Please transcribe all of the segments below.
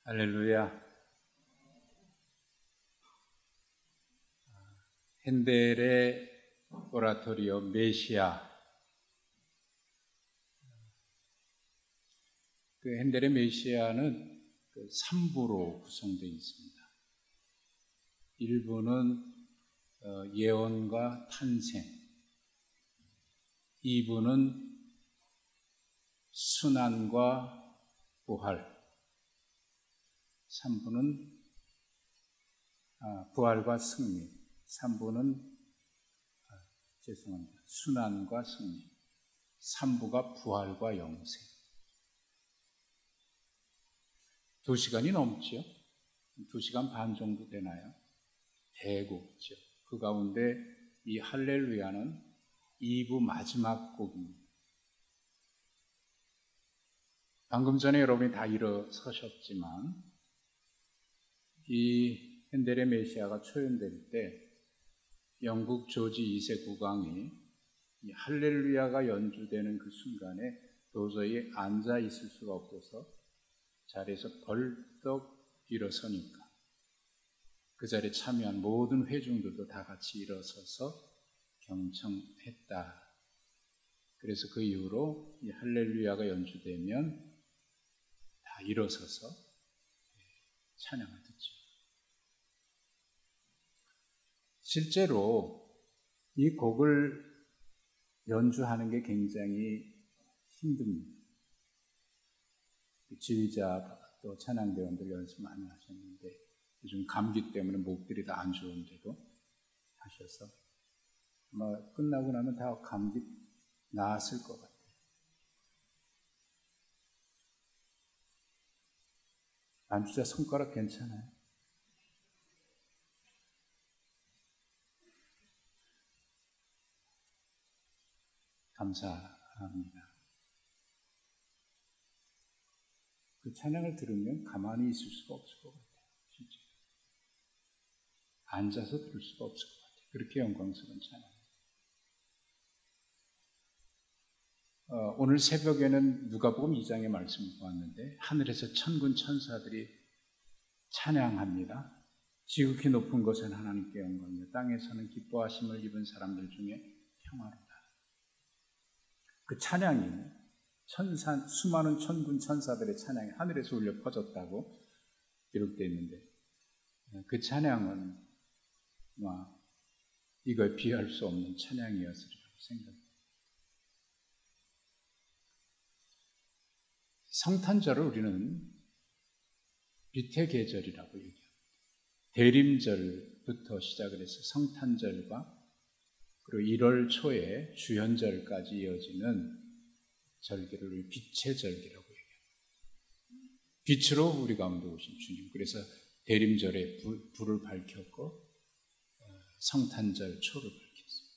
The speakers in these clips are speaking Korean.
할렐루야. 핸델의 오라토리오 메시아. 그 핸델의 메시아는 3부로 구성되어 있습니다. 1부는 예언과 탄생, 2부는 순환과 부활, 3부는 부활과 승리, 3부는 순환과 승리, 3부가 부활과 영생. 2시간이 넘죠? 2시간 반 정도 되나요? 대곡죠. 그 가운데 이 할렐루야는 2부 마지막 곡입니다. 방금 전에 여러분이 다 일어서셨지만 이 핸델의 메시아가 초연될 때 영국 조지 2세 국왕이 이 할렐루야가 연주되는 그 순간에 도저히 앉아 있을 수가 없어서 자리에서 벌떡 일어서니까 그 자리에 참여한 모든 회중들도 다 같이 일어서서 경청했다. 그래서 그 이후로 이 할렐루야가 연주되면 다 일어서서 찬양을 듣죠. 실제로 이 곡을 연주하는 게 굉장히 힘듭니다. 지휘자 또 찬양대원들 연습 많이 하셨는데 요즘 감기 때문에 목들이 다 안 좋은데도 하셔서 아마 끝나고 나면 다 감기 나았을 것 같아요. 안주자 손가락 괜찮아요? 감사합니다. 그 찬양을 들으면 가만히 있을 수가 없을 것 같아요. 진짜. 앉아서 들을 수가 없을 것 같아요. 그렇게 영광스러운 찬양. 오늘 새벽에는 누가복음 2장의 말씀을 보았는데 하늘에서 천군 천사들이 찬양합니다. 지극히 높은 곳은 하나님께 영광이요 땅에서는 기뻐하심을 입은 사람들 중에 평화로다. 그 찬양이 수많은 천군 천사들의 찬양이 하늘에서 울려 퍼졌다고 기록되어 있는데 그 찬양은 이걸 비할 수 없는 찬양이었으리라고 생각합니다. 성탄절을 우리는 빛의 계절이라고 얘기합니다. 대림절부터 시작을 해서 성탄절과 그리고 1월 초에 주현절까지 이어지는 절기를 우리 빛의 절기라고 얘기합니다. 빛으로 우리 가운데 오신 주님. 그래서 대림절에 불을 밝혔고 성탄절 초를 밝혔습니다.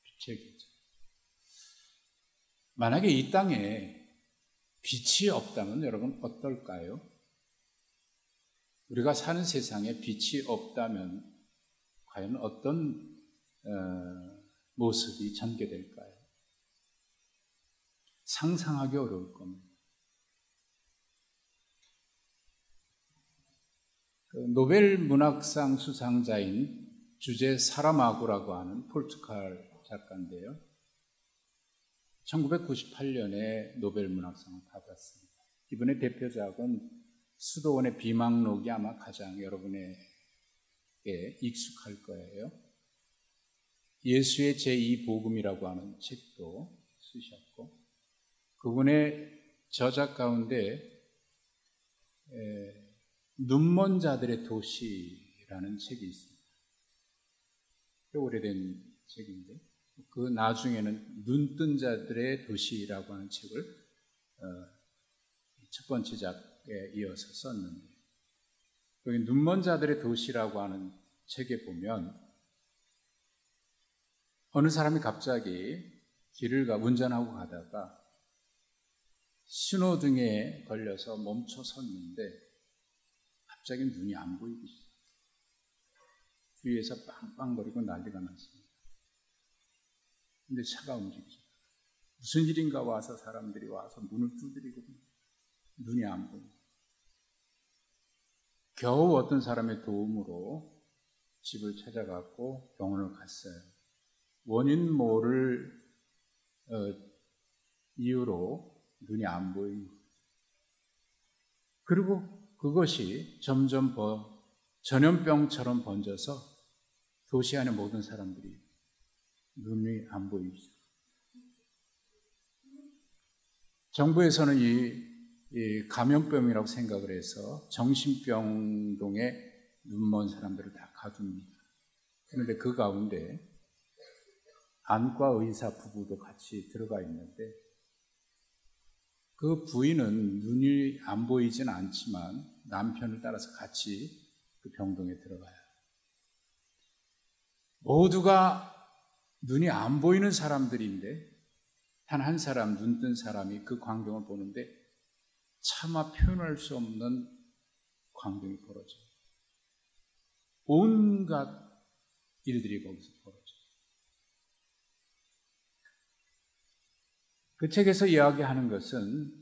빛의 계절. 만약에 이 땅에 빛이 없다면 여러분 어떨까요? 우리가 사는 세상에 빛이 없다면 과연 어떤 모습이 전개될까요? 상상하기 어려울 겁니다. 노벨 문학상 수상자인 주제 사라마고라고 하는 포르투갈 작가인데요. 1998년에 노벨 문학상을 받았습니다. 이분의 대표작은 수도원의 비망록이 아마 가장 여러분에게 익숙할 거예요. 예수의 제2복음이라고 하는 책도 쓰셨고 그분의 저작 가운데 눈먼 자들의 도시라는 책이 있습니다. 꽤 오래된 책인데 그 나중에는 눈뜬 자들의 도시라고 하는 책을 첫 번째 작에 이어서 썼는데 여기 눈먼 자들의 도시라고 하는 책에 보면 어느 사람이 갑자기 길을 운전하고 가다가 신호등에 걸려서 멈춰 섰는데 갑자기 눈이 안 보이기 시작해요. 뒤에서 빵빵거리고 난리가 났습니다. 근데 차가 움직이죠. 무슨 일인가 와서 사람들이 와서 문을 두드리고 눈이 안 보입니다. 겨우 어떤 사람의 도움으로 집을 찾아갔고 병원을 갔어요. 원인 모를 이유로 눈이 안 보이고, 그리고 그것이 점점 전염병처럼 번져서 도시 안의 모든 사람들이 눈이 안 보이기 시작합니다. 정부에서는 이 감염병이라고 생각을 해서 정신병동에 눈먼 사람들을 다 가둡니다. 그런데 그 가운데 안과 의사 부부도 같이 들어가 있는데, 그 부인은 눈이 안 보이진 않지만 남편을 따라서 같이 그 병동에 들어가요. 모두가 눈이 안 보이는 사람들인데 단 한 사람, 눈 뜬 사람이 그 광경을 보는데 차마 표현할 수 없는 광경이 벌어져요. 온갖 일들이 거기서 벌어져요. 그 책에서 이야기하는 것은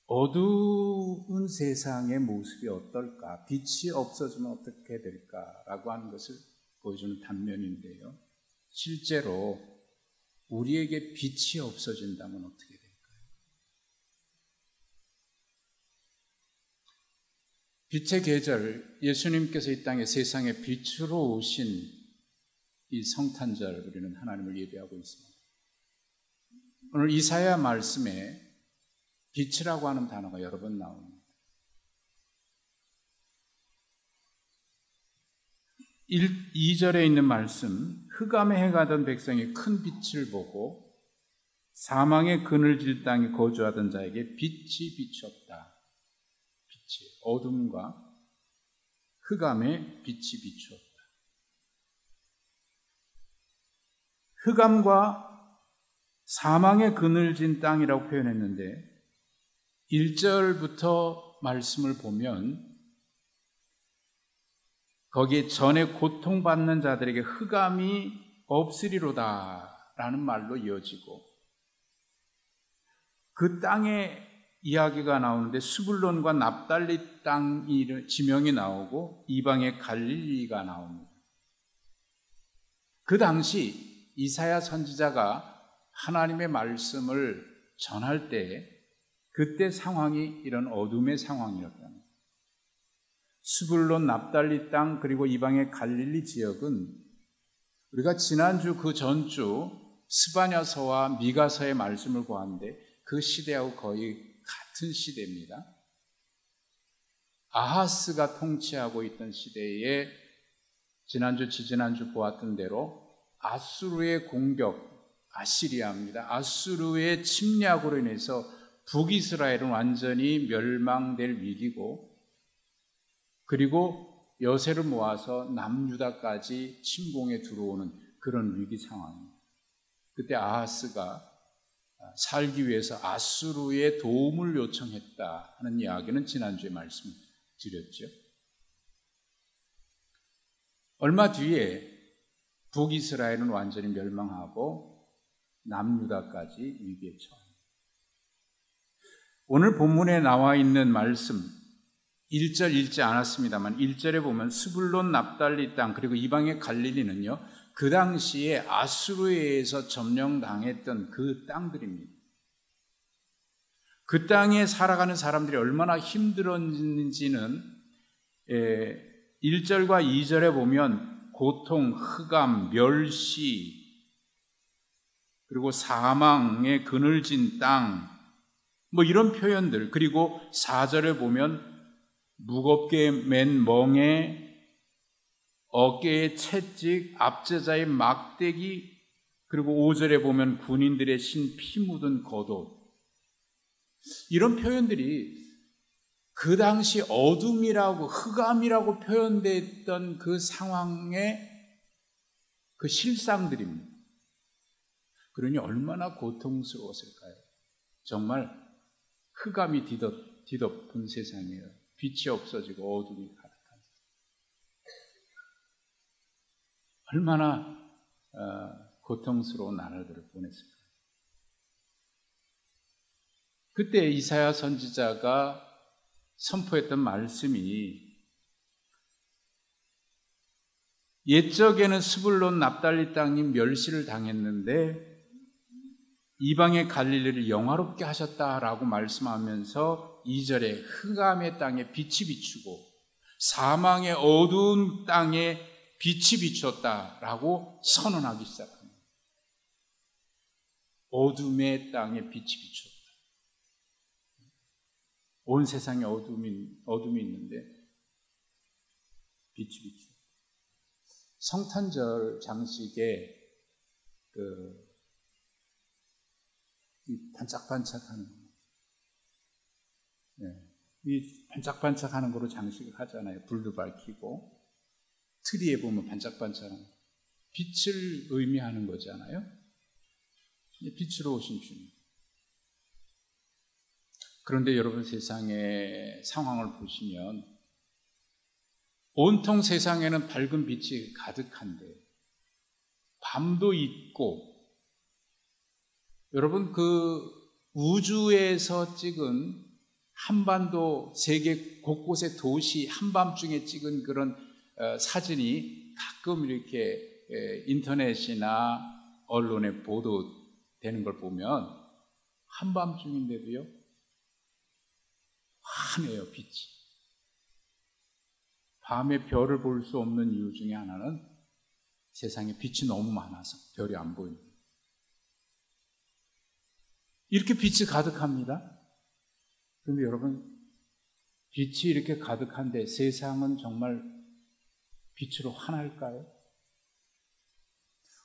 어두운 세상의 모습이 어떨까, 빛이 없어지면 어떻게 될까라고 하는 것을 보여주는 단면인데요. 실제로 우리에게 빛이 없어진다면 어떻게 될까요? 빛의 계절, 예수님께서 이 땅에 세상에 빛으로 오신 이 성탄절, 우리는 하나님을 예배하고 있습니다. 오늘 이사야 말씀에 빛이라고 하는 단어가 여러 번 나옵니다. 2절에 있는 말씀, 흑암에 행하던 백성이 큰 빛을 보고 사망의 그늘질 땅에 거주하던 자에게 빛이 비추었다. 빛이, 어둠과 흑암에 빛이 비추었다. 흑암과 사망의 그늘진 땅이라고 표현했는데 1절부터 말씀을 보면 거기에 전에 고통받는 자들에게 흑암이 없으리로다 라는 말로 이어지고, 그 땅의 이야기가 나오는데 스불론과 납달리 땅 지명이 나오고 이방의 갈릴리가 나옵니다. 그 당시 이사야 선지자가 하나님의 말씀을 전할 때 그때 상황이 이런 어둠의 상황이었다. 스불론, 납달리 땅, 그리고 이방의 갈릴리 지역은 우리가 지난주 그 전주 스바냐서와 미가서의 말씀을 보았는데 그 시대하고 거의 같은 시대입니다. 아하스가 통치하고 있던 시대에 지난주, 지지난주 보았던 대로 아수르의 공격, 아시리아입니다. 아수르의 침략으로 인해서 북이스라엘은 완전히 멸망될 위기고, 그리고 여세를 모아서 남유다까지 침공에 들어오는 그런 위기 상황입니다. 그때 아하스가 살기 위해서 아수르의 도움을 요청했다 하는 이야기는 지난주에 말씀드렸죠. 얼마 뒤에 북이스라엘은 완전히 멸망하고 남유다까지 위기에 처합니다. 오늘 본문에 나와 있는 말씀 1절 읽지 않았습니다만 1절에 보면 스불론, 납달리 땅, 그리고 이방의 갈릴리는요, 그 당시에 아수르에 의해서 점령당했던 그 땅들입니다. 그 땅에 살아가는 사람들이 얼마나 힘들었는지는 1절과 2절에 보면 고통, 흑암, 멸시, 그리고 사망의 그늘진 땅, 뭐 이런 표현들, 그리고 4절에 보면 무겁게 맨 멍에 어깨에 채찍, 압제자의 막대기, 그리고 5절에 보면 군인들의 신 피 묻은 겉옷, 이런 표현들이 그 당시 어둠이라고 흑암이라고 표현됐던 그 상황의 그 실상들입니다. 그러니 얼마나 고통스러웠을까요? 정말 흑암이 뒤덮은 세상이에요. 빛이 없어지고 어둠이 가득한 세상. 얼마나 고통스러운 나날들을 보냈을까요? 그때 이사야 선지자가 선포했던 말씀이 옛적에는 스불론 납달리 땅이 멸시를 당했는데 이방의 갈릴리를 영화롭게 하셨다라고 말씀하면서 2절에 흑암의 땅에 빛이 비추고 사망의 어두운 땅에 빛이 비추었다라고 선언하기 시작합니다. 어둠의 땅에 빛이 비추었다. 온 세상에 어둠이 있는데 빛이 비추었다. 성탄절 장식에 이 반짝반짝하는 거. 네. 이 반짝반짝하는 거로 장식을 하잖아요. 불도 밝히고 트리에 보면 반짝반짝하는 거. 빛을 의미하는 거잖아요. 빛으로 오신 주님. 그런데 여러분 세상의 상황을 보시면 온통 세상에는 밝은 빛이 가득한데 밤도 있고 여러분 그 우주에서 찍은 한반도 세계 곳곳의 도시 한밤중에 찍은 그런 사진이 가끔 이렇게 인터넷이나 언론에 보도되는 걸 보면 한밤중인데도요 환해요 빛이. 밤에 별을 볼 수 없는 이유 중에 하나는 세상에 빛이 너무 많아서 별이 안 보입니다. 이렇게 빛이 가득합니다. 그런데 여러분 빛이 이렇게 가득한데 세상은 정말 빛으로 환할까요?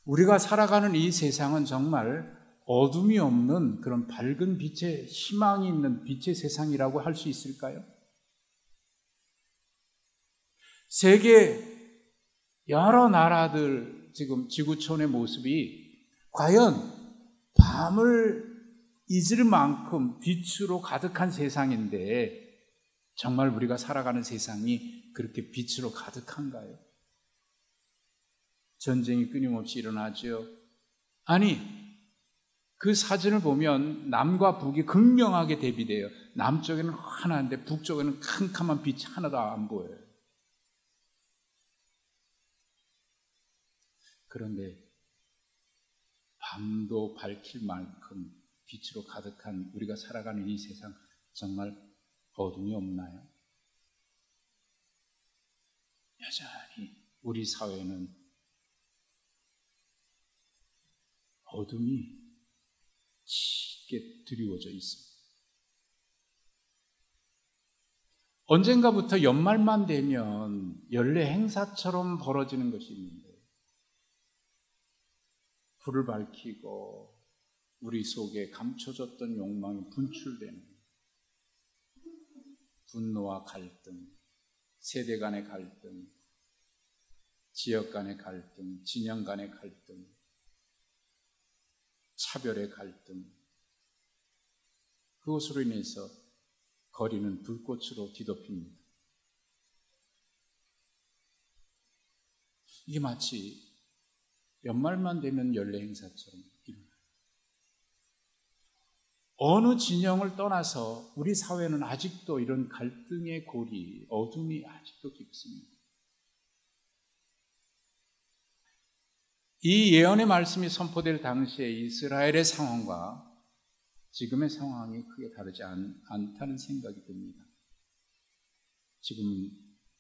우리가 살아가는 이 세상은 정말 어둠이 없는 그런 밝은 빛의 희망이 있는 빛의 세상이라고 할 수 있을까요? 세계 여러 나라들 지금 지구촌의 모습이 과연 밤을 잊을 만큼 빛으로 가득한 세상인데 정말 우리가 살아가는 세상이 그렇게 빛으로 가득한가요? 전쟁이 끊임없이 일어나죠. 아니, 그 사진을 보면 남과 북이 극명하게 대비돼요. 남쪽에는 환한데 북쪽에는 캄캄한 빛이 하나도 안 보여요. 그런데 밤도 밝힐 만큼 빛으로 가득한 우리가 살아가는 이 세상 정말 어둠이 없나요? 여전히 우리 사회는 어둠이 짙게 드리워져 있습니다. 언젠가부터 연말만 되면 연례 행사처럼 벌어지는 것이 있는데 불을 밝히고 우리 속에 감춰졌던 욕망이 분출되는 분노와 갈등, 세대 간의 갈등, 지역 간의 갈등, 진영 간의 갈등, 차별의 갈등, 그것으로 인해서 거리는 불꽃으로 뒤덮입니다. 이게 마치 연말만 되면 연례 행사처럼 일어나요. 어느 진영을 떠나서 우리 사회는 아직도 이런 갈등의 고리, 어둠이 아직도 깊습니다. 이 예언의 말씀이 선포될 당시에 이스라엘의 상황과 지금의 상황이 크게 다르지 않다는 생각이 듭니다. 지금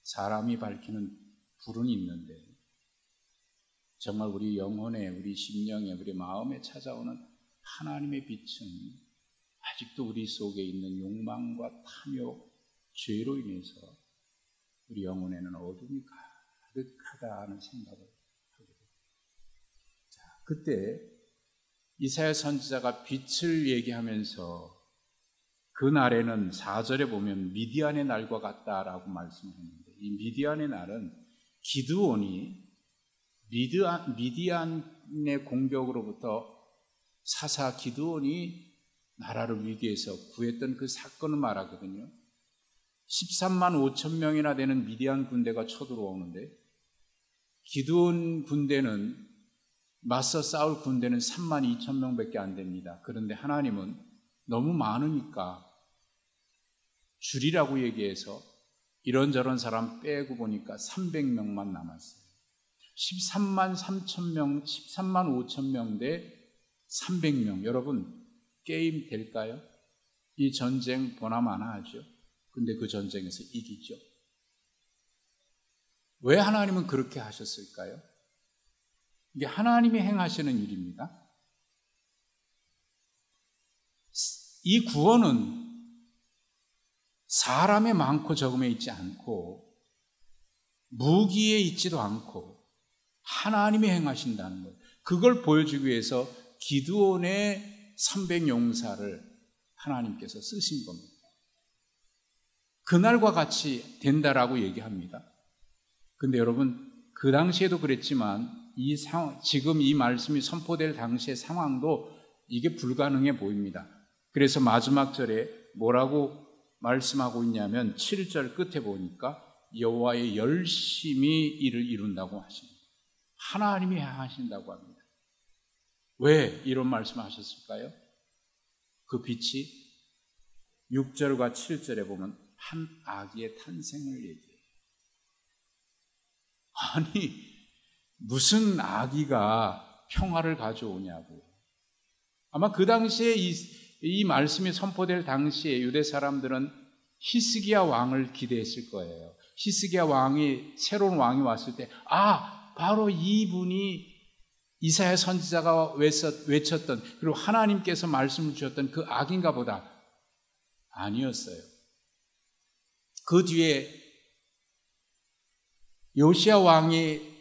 사람이 밝히는 불은 있는데 정말 우리 영혼에, 우리 심령에, 우리 마음에 찾아오는 하나님의 빛은 아직도 우리 속에 있는 욕망과 탐욕, 죄로 인해서 우리 영혼에는 어둠이 가득하다는 생각을 하게 됩니다. 자, 그때 이사야 선지자가 빛을 얘기하면서 그 날에는 4절에 보면 미디안의 날과 같다라고 말씀했는데 이 미디안의 날은 기드온이 미디안의 공격으로부터 사사 기드온이 나라를 위기에서 구했던 그 사건을 말하거든요. 13만 5천 명이나 되는 미디안 군대가 쳐들어오는데 기드온 군대는 맞서 싸울 군대는 3만 2천 명밖에 안 됩니다. 그런데 하나님은 너무 많으니까 줄이라고 얘기해서 이런저런 사람 빼고 보니까 300명만 남았어요. 13만 3천 명, 13만 5천 명 대 300명. 여러분, 게임 될까요? 이 전쟁 보나마나 하죠. 근데 그 전쟁에서 이기죠. 왜 하나님은 그렇게 하셨을까요? 이게 하나님이 행하시는 일입니다. 이 구원은 사람의 많고 적음에 있지 않고 무기에 있지도 않고 하나님이 행하신다는 거예요. 그걸 보여주기 위해서 기드온의 300용사를 하나님께서 쓰신 겁니다. 그날과 같이 된다라고 얘기합니다. 근데 여러분, 그 당시에도 그랬지만 지금 이 말씀이 선포될 당시의 상황도 이게 불가능해 보입니다. 그래서 마지막 절에 뭐라고 말씀하고 있냐면 7절 끝에 보니까 여호와의 열심히 일을 이룬다고 하십니다. 하나님이 하신다고 합니다. 왜 이런 말씀하셨을까요? 그 빛이 6절과 7절에 보면 한 아기의 탄생을 얘기해요. 아니, 무슨 아기가 평화를 가져오냐고. 아마 그 당시에 이 말씀이 선포될 당시에 유대 사람들은 히스기야 왕을 기대했을 거예요. 히스기야 왕이, 새로운 왕이 왔을 때, 바로 이분이 이사야 선지자가 외쳤던, 그리고 하나님께서 말씀을 주셨던 그 아기인가 보다. 아니었어요. 그 뒤에 요시야 왕이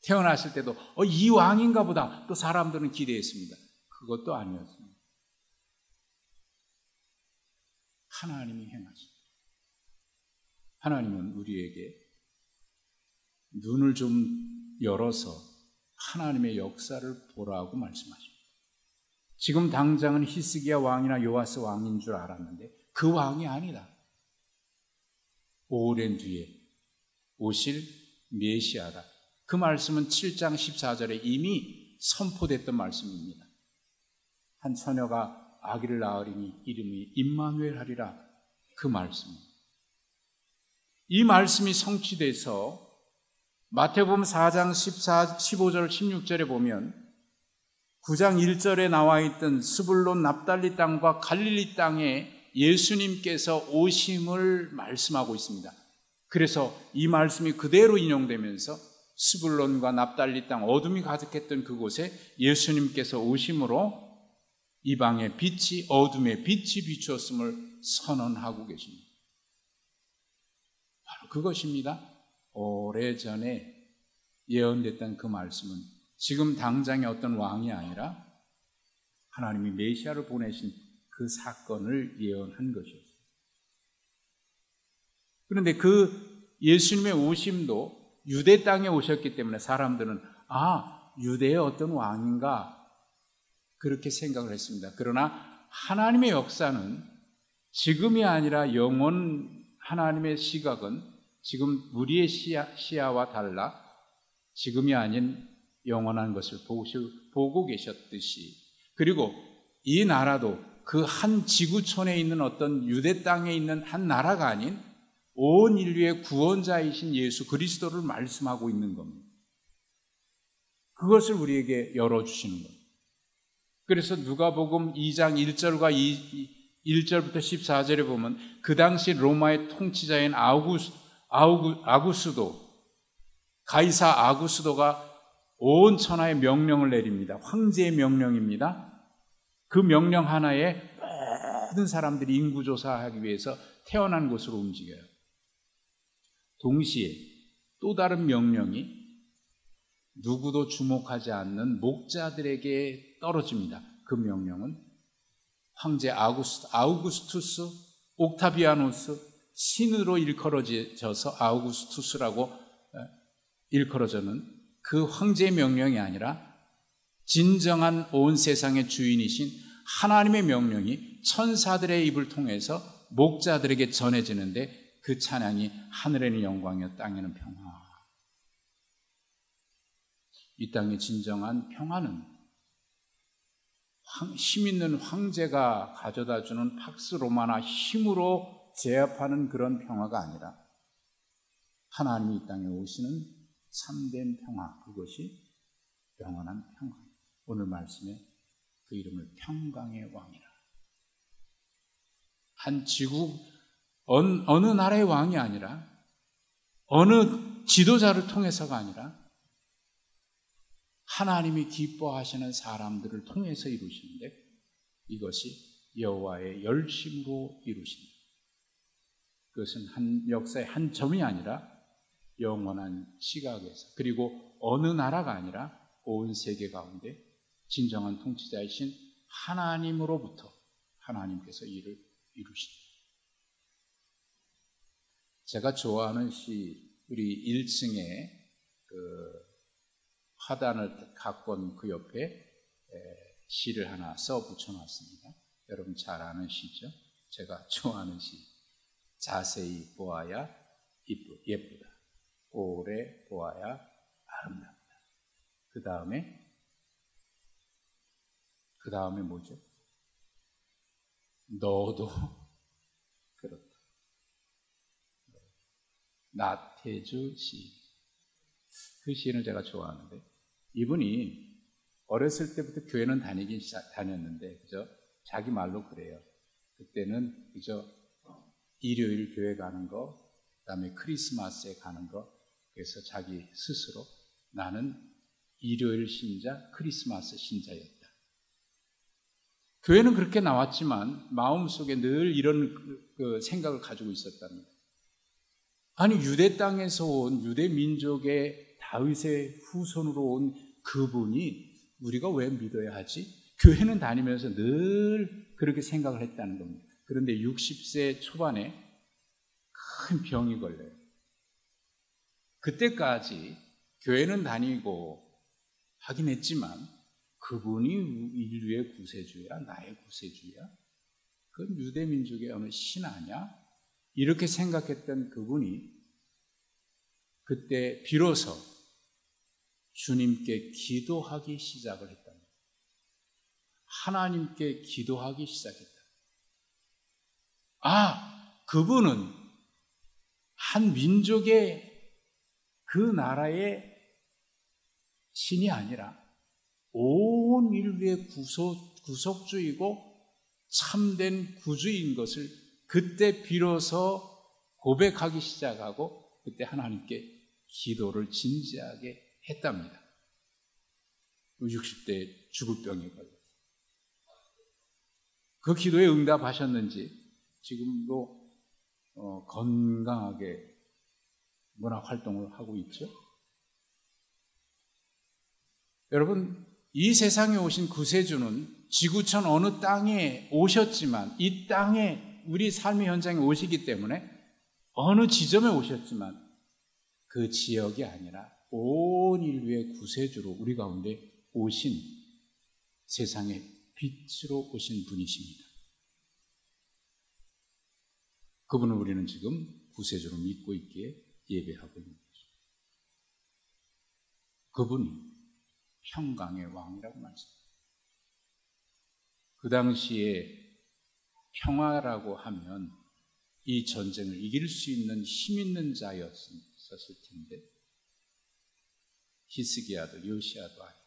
태어났을 때도 이 왕인가 보다 또 사람들은 기대했습니다. 그것도 아니었습니다. 하나님이 행하십니다. 하나님은 우리에게 눈을 좀 열어서 하나님의 역사를 보라고 말씀하십니다. 지금 당장은 히스기야 왕이나 요아스 왕인 줄 알았는데 그 왕이 아니다. 오랜 뒤에 오실 메시아다. 그 말씀은 7장 14절에 이미 선포됐던 말씀입니다. 한 처녀가 아기를 낳으리니 이름이 임마누엘 하리라. 그 말씀입니다. 이 말씀이 성취돼서 마태복음 4장 15절 16절에 보면 9장 1절에 나와 있던 스불론 납달리 땅과 갈릴리 땅에 예수님께서 오심을 말씀하고 있습니다. 그래서 이 말씀이 그대로 인용되면서 스불론과 납달리 땅 어둠이 가득했던 그곳에 예수님께서 오심으로 이방의 빛이 어둠의 빛이 비추었음을 선언하고 계십니다. 바로 그것입니다. 오래전에 예언됐던 그 말씀은 지금 당장의 어떤 왕이 아니라 하나님이 메시아를 보내신 그 사건을 예언한 것이었어요. 그런데 그 예수님의 오심도 유대 땅에 오셨기 때문에 사람들은 유대의 어떤 왕인가 그렇게 생각을 했습니다. 그러나 하나님의 역사는 지금이 아니라 영원 하나님의 시각은 지금 우리의 시야와 달라 지금이 아닌 영원한 것을 보고 계셨듯이, 그리고 이 나라도 그 한 지구촌에 있는 어떤 유대 땅에 있는 한 나라가 아닌 온 인류의 구원자이신 예수 그리스도를 말씀하고 있는 겁니다. 그것을 우리에게 열어주시는 겁니다. 그래서 누가복음 2장 1절과 1절부터 14절에 보면 그 당시 로마의 통치자인 아구스도, 가이사 아구스도가 온 천하에 명령을 내립니다. 황제의 명령입니다. 그 명령 하나에 모든 사람들이 인구조사하기 위해서 태어난 곳으로 움직여요. 동시에 또 다른 명령이 누구도 주목하지 않는 목자들에게 떨어집니다. 그 명령은 황제 아우구스투스 옥타비아누스, 신으로 일컬어져서 아우구스투스라고 일컬어져는 그 황제의 명령이 아니라 진정한 온 세상의 주인이신 하나님의 명령이 천사들의 입을 통해서 목자들에게 전해지는데 그 찬양이 하늘에는 영광이요 땅에는 평화. 이 땅의 진정한 평화는 힘 있는 황제가 가져다주는 팍스 로마나 힘으로 제압하는 그런 평화가 아니라 하나님이 이 땅에 오시는 참된 평화, 그것이 영원한 평화. 오늘 말씀에 그 이름을 평강의 왕이라. 한 지국 어느 나라의 왕이 아니라 어느 지도자를 통해서가 아니라 하나님이 기뻐하시는 사람들을 통해서 이루시는데 이것이 여호와의 열심으로 이루신다. 그것은 한 역사의 한 점이 아니라 영원한 시각에서, 그리고 어느 나라가 아니라 온 세계 가운데 진정한 통치자이신 하나님으로부터 하나님께서 이를 이루신다. 제가 좋아하는 시, 우리 1층에 화단을 갖고 온 그 옆에 시를 하나 써 붙여놨습니다. 여러분 잘 아는 시죠? 제가 좋아하는 시. 자세히 보아야 예쁘다. 오래 보아야 아름답다. 그 다음에 뭐죠? 너도 그렇다. 나태주 시. 그 시인을 제가 좋아하는데, 이분이 어렸을 때부터 교회는 다녔는데, 그죠? 자기 말로 그래요. 그때는 그저 일요일 교회 가는 거, 그 다음에 크리스마스에 가는 거, 그래서 자기 스스로 나는 일요일 신자, 크리스마스 신자였다. 교회는 그렇게 나왔지만 마음속에 늘 이런 생각을 가지고 있었답니다. 아니, 유대 땅에서 온 유대 민족의 다윗의 후손으로 온 그분이 우리가 왜 믿어야 하지? 교회는 다니면서 늘 그렇게 생각을 했다는 겁니다. 그런데 60세 초반에 큰 병이 걸려요. 그때까지 교회는 다니고 하긴 했지만 그분이 인류의 구세주야, 나의 구세주야? 그건 유대 민족의 어느 신 아니야? 이렇게 생각했던 그분이 그때 비로소 주님께 기도하기 시작을 했답니다. 하나님께 기도하기 시작했다. 그분은 한 민족의 그 나라의 신이 아니라 온 인류의 구속주이고 참된 구주인 것을 그때 비로소 고백하기 시작하고 그때 하나님께 기도를 진지하게 했답니다. 60대 죽을 병에 걸렸어요. 그 기도에 응답하셨는지 지금도 건강하게 문화 활동을 하고 있죠. 여러분, 이 세상에 오신 구세주는 지구촌 어느 땅에 오셨지만, 이 땅에 우리 삶의 현장에 오시기 때문에 어느 지점에 오셨지만 그 지역이 아니라 온 인류의 구세주로 우리 가운데 오신, 세상의 빛으로 오신 분이십니다. 그분을 우리는 지금 구세주로 믿고 있기에 예배하고 있는 거죠. 그분이 평강의 왕이라고 말씀합니다. 그 당시에 평화라고 하면 이 전쟁을 이길 수 있는 힘 있는 자였을 텐데, 히스기야도 요시야도 아니고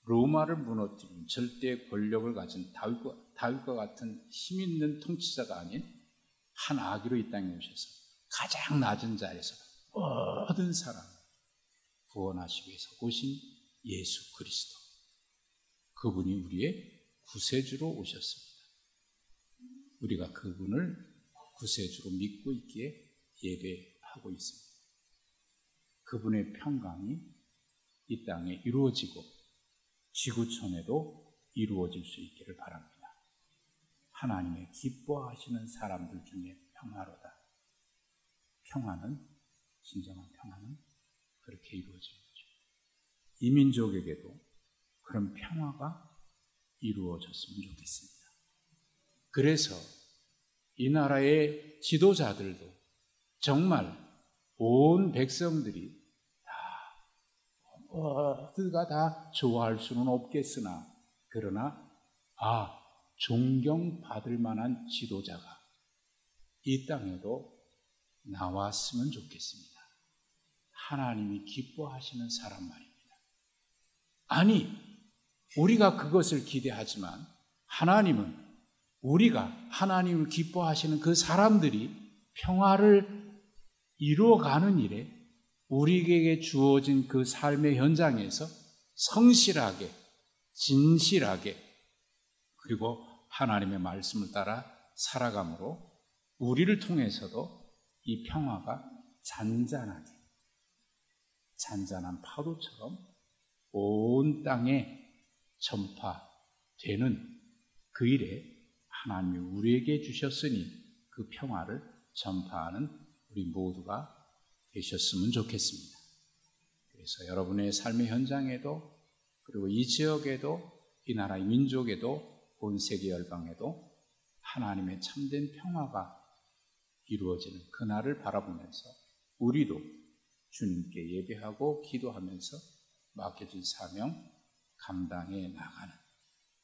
로마를 무너뜨린 절대 권력을 가진 다윗과 같은 힘 있는 통치자가 아닌 한 아기로 이 땅에 오셔서 가장 낮은 자리에서 모든 사람을 구원하시기 위해서 오신 예수 그리스도, 그분이 우리의 구세주로 오셨습니다. 우리가 그분을 구세주로 믿고 있기에 예배하고 있습니다. 그분의 평강이 이 땅에 이루어지고 지구촌에도 이루어질 수 있기를 바랍니다. 하나님의 기뻐하시는 사람들 중에 평화로다. 평화는, 진정한 평화는 그렇게 이루어지는 거죠. 이 민족에게도 그런 평화가 이루어졌으면 좋겠습니다. 그래서 이 나라의 지도자들도 정말 온 백성들이 모두가 다 좋아할 수는 없겠으나, 그러나 존경받을 만한 지도자가 이 땅에도 나왔으면 좋겠습니다. 하나님이 기뻐하시는 사람 말입니다. 아니, 우리가 그것을 기대하지만 하나님은 우리가 하나님을 기뻐하시는 그 사람들이 평화를 이루어가는 일에 우리에게 주어진 그 삶의 현장에서 성실하게, 진실하게, 그리고 하나님의 말씀을 따라 살아감으로 우리를 통해서도 이 평화가 잔잔한 파도처럼 온 땅에 전파되는 그 일에 하나님이 우리에게 주셨으니 그 평화를 전파하는 우리 모두가 되셨으면 좋겠습니다. 그래서 여러분의 삶의 현장에도, 그리고 이 지역에도, 이 나라의 민족에도, 온 세계 열방에도 하나님의 참된 평화가 이루어지는 그날을 바라보면서 우리도 주님께 예배하고 기도하면서 맡겨진 사명 감당해 나가는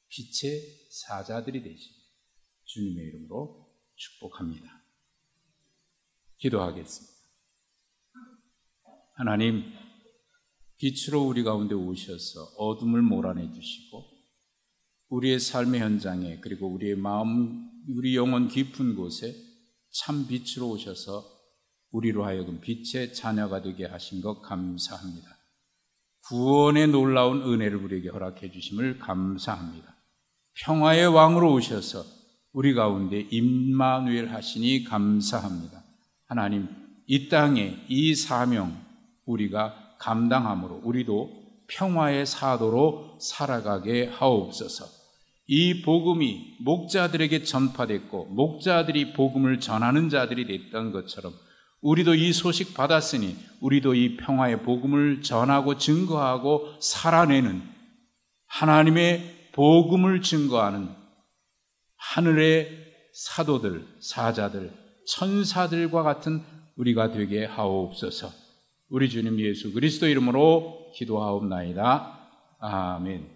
빛의 사자들이 되시길 주님의 이름으로 축복합니다. 기도하겠습니다. 하나님, 빛으로 우리 가운데 오셔서 어둠을 몰아내 주시고 우리의 삶의 현장에, 그리고 우리의 마음, 우리 영혼 깊은 곳에 참 빛으로 오셔서 우리로 하여금 빛의 자녀가 되게 하신 것 감사합니다. 구원의 놀라운 은혜를 우리에게 허락해 주심을 감사합니다. 평화의 왕으로 오셔서 우리 가운데 임마누엘 하시니 감사합니다. 하나님, 이 땅에 이 사명 우리가 감당함으로 우리도 평화의 사도로 살아가게 하옵소서. 이 복음이 목자들에게 전파됐고 목자들이 복음을 전하는 자들이 됐던 것처럼 우리도 이 소식 받았으니 우리도 이 평화의 복음을 전하고 증거하고 살아내는 하나님의 복음을 증거하는 하늘의 사도들, 사자들, 천사들과 같은 우리가 되게 하옵소서. 우리 주님 예수 그리스도 이름으로 기도하옵나이다. 아멘.